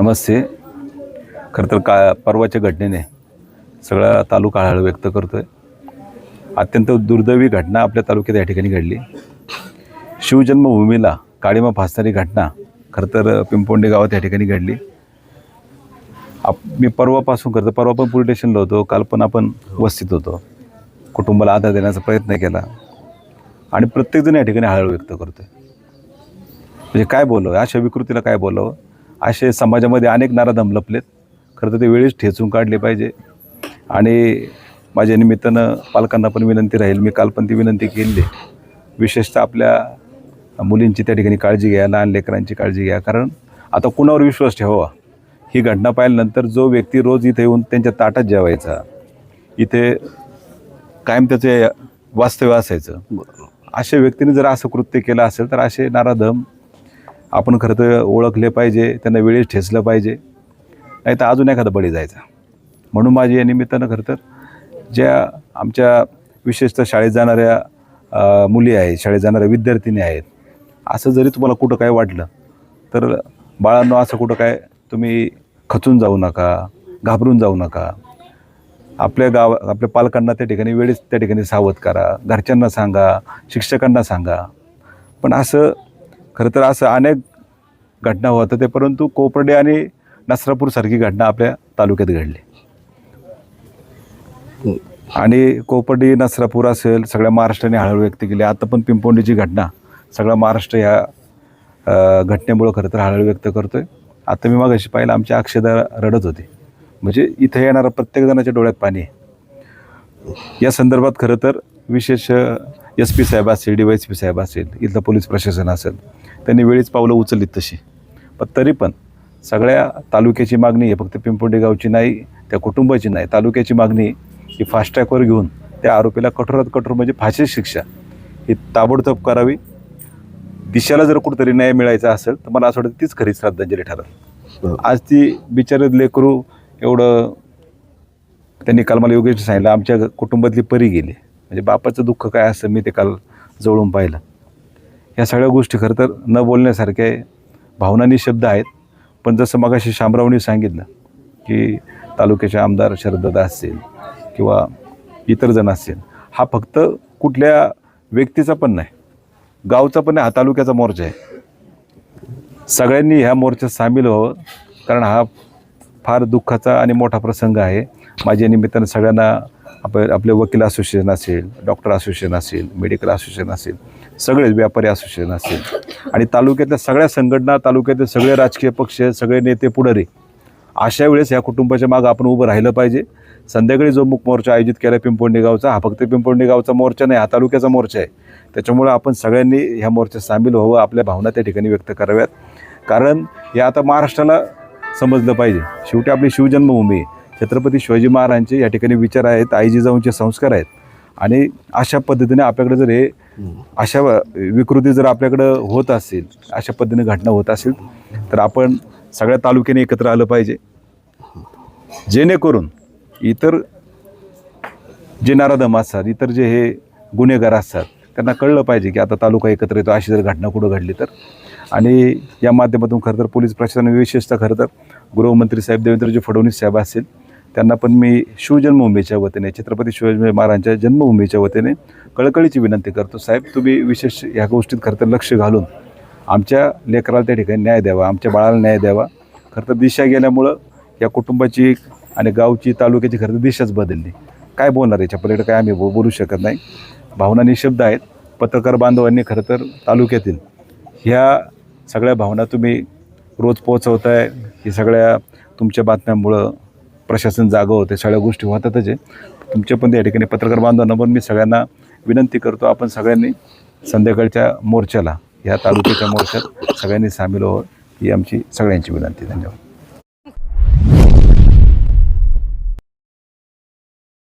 नमस्ते. खरं तर परवाच्या घटनेने सगळा तालुका हळहळ व्यक्त करतोय. अत्यंत दुर्दैवी घटना आपल्या तालुक्यात या ठिकाणी घडली. शिवजन्मभूमीला काळीमा फासणारी घटना खरं तर पिंपोंडे गावात या ठिकाणी घडली. मी परवापासून परवा पण पोलीस स्टेशनला होतो, काल पण आपण वस्तीत होतो. कुटुंबाला आधार देण्याचा प्रयत्न केला आणि प्रत्येकजण या ठिकाणी हळहळ व्यक्त करतोय. म्हणजे काय बोलावं, अशा विकृतीला काय बोलावं. असे समाजामध्ये अनेक नराधम लपलेत. खरं तर ते वेळेस ठेचून काढले पाहिजे. आणि माझ्या निमित्तानं पालकांना पण विनंती राहील, मी काल पण ती विनंती केली, विशेषतः आपल्या मुलींची त्या ठिकाणी काळजी घ्या, लहान लेकरांची काळजी घ्या. कारण आता कुणावर विश्वास ठेवावा. ही घटना पाहिल्यानंतर जो व्यक्ती रोज इथे येऊन त्यांच्या ताटात जेवायचा, इथे कायम त्याचे वास्तव्य असायचं, अशा व्यक्तीने जर असं कृत्य केलं असेल तर असे नराधम आपण खरं तर ओळखले पाहिजे, त्यांना वेळेस ठेचलं पाहिजे, नाही तर अजून एखादा बळी जायचा. म्हणून माझी या निमित्तानं खरं तर ज्या आमच्या विशेषतः शाळेत जाणाऱ्या मुली आहेत, शाळेत जाणाऱ्या विद्यार्थिनी आहेत, असं जरी तुम्हाला कुठं काय वाटलं तर बाळांनो असं कुठं काय तुम्ही खचून जाऊ नका, घाबरून जाऊ नका. आपल्या पालकांना त्या ठिकाणी वेळेस त्या ठिकाणी सावध करा, घरच्यांना सांगा, शिक्षकांना सांगा. पण असं खरं तर असं अनेक घटना होत होत्या, परंतु कोपर्डे आणि नसरापूरसारखी घटना आपल्या तालुक्यात घडली. आणि कोपर्डी नसरापूर असेल, सगळ्या महाराष्ट्राने हळहळ व्यक्त केली. आता पण पिंपोंडीची घटना सगळा महाराष्ट्र ह्या घटनेमुळं खरं तर हळहळ व्यक्त करतोय. आता मी मागाशी पाहिलं, आमची अक्षदा रडत होती. म्हणजे इथं येणारा प्रत्येकजणाच्या डोळ्यात पाणी आहे. या संदर्भात खरं तर विशेष SP साहेब असेल, DYSP साहेब असेल, इथलं पोलीस प्रशासन असेल, त्यांनी वेळीच पावलं उचललीत तशी. पण तरी पण सगळ्या तालुक्याची मागणी आहे, फक्त पिंपोंडे गावची नाही, त्या कुटुंबाची नाही, तालुक्याची मागणी ही फास्ट ट्रॅकवर घेऊन त्या आरोपीला कठोरात कठोर म्हणजे फाशी शिक्षा ही ताबडतोब करावी. दिशाला जर कुठंतरी न्याय मिळायचा असेल तर मला असं वाटतं तीच खरी श्रद्धांजली ठरेल. आज ती बिचारे लेकरू एवढं, त्यांनी काल मला योगेश सांगितलं, आमच्या कुटुंबातली परी गेली. म्हणजे बापाचं दुःख काय असतं मी ते काल जवळून पाहिलं. ह्या सगळ्या गोष्टी खरं तर न बोलण्यासारख्या भावनानी शब्द आहेत. पण जसं मगाशी शामरावनी सांगितलं की तालुक्याचे आमदार शरददादा असतील किंवा इतर जण असतील, हा फक्त कुठल्या व्यक्तीचा पण नाही, गावचा पण नाही, हा तालुक्याचा मोर्चा आहे. सगळ्यांनी ह्या मोर्चात सामील व्हावं, कारण हा फार दुःखाचा आणि मोठा प्रसंग आहे. माझ्या निमित्तानं सगळ्यांना आपले वकील असोसिएशन असेल, डॉक्टर असोसिएशन असेल, मेडिकल असोसिएशन असेल, सगळेच व्यापारी असोसिएशन असेल आणि तालुक्यातल्या सगळ्या संघटना, तालुक्यातले सगळे राजकीय पक्ष, सगळे नेते पुढारी, अशा वेळेस ह्या कुटुंबाच्या मागं आपण उभं राहिलं पाहिजे. संध्याकाळी जो मूक मोर्चा आयोजित केला पिंपोंडे गावचा, हा फक्त पिंपोंडे गावचा मोर्चा नाही, हा तालुक्याचा मोर्चा आहे. त्याच्यामुळं आपण सगळ्यांनी ह्या मोर्चात सामील व्हावं, आपल्या भावना त्या ठिकाणी व्यक्त कराव्यात. कारण हे आता महाराष्ट्राला समजलं पाहिजे, शेवटी आपली शिवजन्मभूमी, छत्रपती शिवाजी महाराजांचे या ठिकाणी विचार आहेत, आई जिजाऊंचे संस्कार आहेत. आणि अशा पद्धतीने आपल्याकडे जर हे अशा विकृती जर आपल्याकडं होत असेल, अशा पद्धतीने घटना होत असेल, तर आपण सगळ्या तालुक्याने एकत्र आलं पाहिजे, जेणेकरून इतर जे नराधम असतात, इतर जे हे गुन्हेगार असतात, त्यांना कळलं पाहिजे की आता तालुका एकत्र येतो अशी जर घटना कुठं घडली तर. आणि या माध्यमातून खरं तर पोलीस प्रशासन, विशेषतः खरं तर गृहमंत्री साहेब देवेंद्रजी फडणवीस साहेब असतील, त्यांना पण मी शिवजन्मभूमीच्या वतीने, छत्रपती शिवाजी महाराजांच्या जन्मभूमीच्या वतीने कळकळीची विनंती करतो, साहेब तुम्ही विशेष ह्या गोष्टीत खरं तर लक्ष घालून आमच्या लेकराला त्या ठिकाणी न्याय द्यावा, आमच्या बाळाला न्याय द्यावा. खरं तर दिशा गेल्यामुळं या कुटुंबाची आणि गावची, तालुक्याची खरं तर दिशाच बदलली. काय बोलणार याच्या पलीकडे काय आम्ही बोलू शकत नाही. भावना निशब्द आहेत. पत्रकार बांधवांनी खरं तर तालुक्यातील ह्या सगळ्या भावना तुम्ही रोज पोहोचवताय. ही सगळ्या तुमच्या बातम्यांमुळं प्रशासन जागं होते, सगळ्या गोष्टी होतातच आहे. तुमच्या पण त्या ठिकाणी पत्रकार बांधवांना पण मी सगळ्यांना विनंती करतो, आपण सगळ्यांनी संध्याकाळच्या मोर्चाला, ह्या तालुक्याच्या मोर्चात सगळ्यांनी सामील व्हावं, ही आमची सगळ्यांची विनंती. धन्यवाद.